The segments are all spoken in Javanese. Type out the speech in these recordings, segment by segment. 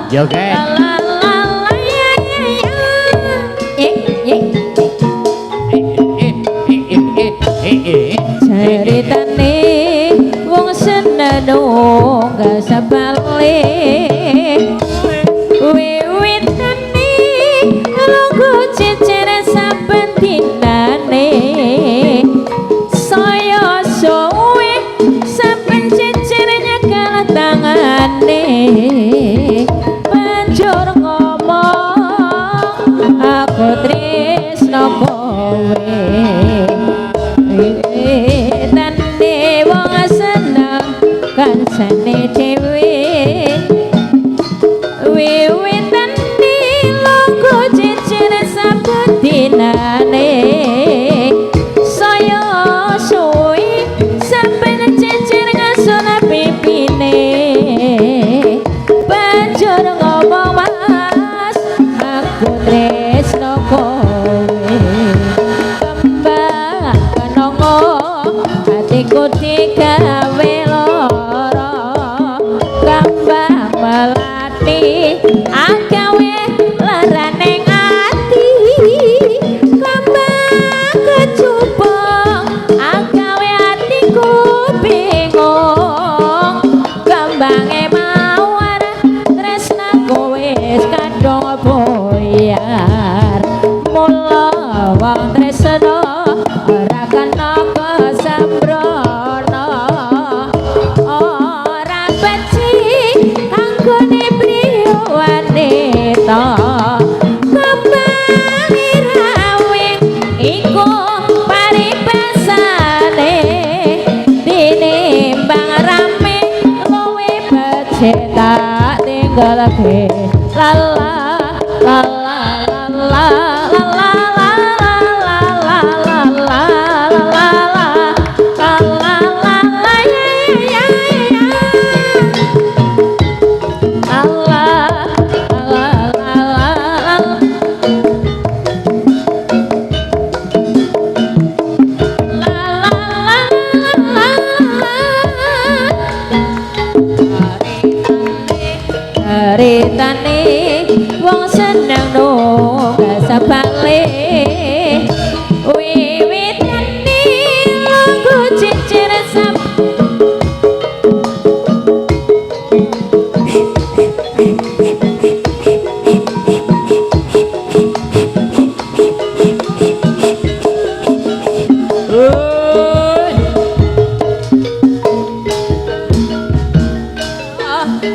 Yo guys. Ceritane wong seneno gak sabale wiwitane lagu cecer saben dinane saya suwe saben cecernya kalah tangane banjur ngomong aku tresno kowe tane wong seneng kancane dhewe wiwitane lagu cecer saben dinane saya suwi saben cecer ngasona pipine banjur ngomong mas aku tresno kowe kembang kenongo hatiku digawe lara kembang melati agawe laraning ati kembang kecubung agawe hatiku bingung kembange mawar tresnaku wis kadung boyar mula wong tresno ora kena kesembrono ora becik kanggone priya wanita kembang rawing iku paribasane tinimbang rame luwe becik tak tinggalke lala lala lala ceritane wong seneng no gak sabale wiwitane lagu cecer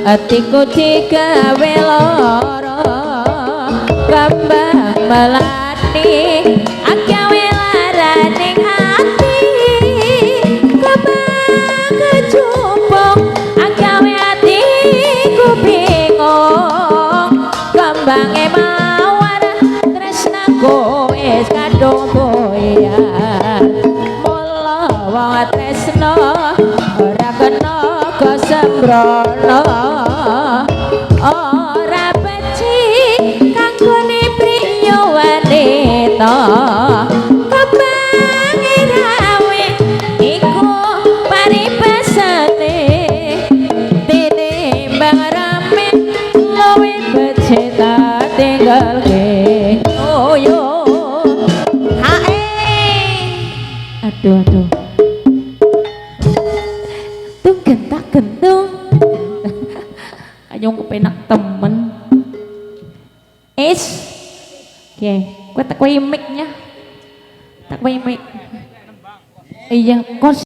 hatiku digawe lara kembang melati agawe laraning ati kembang kecubung agawe hatiku bingung kembange mawar tresnaku wis kadung boyar mula wong tresno ora kena kesembrono ora becik kanggone priya wanita kembang rawe iku paribasane tinimbang rame luwe becik tak tinggalke oh yo hae aduh gentak gentung kanyong kepenak temen oke gue tak mic-nya tak mic iya kos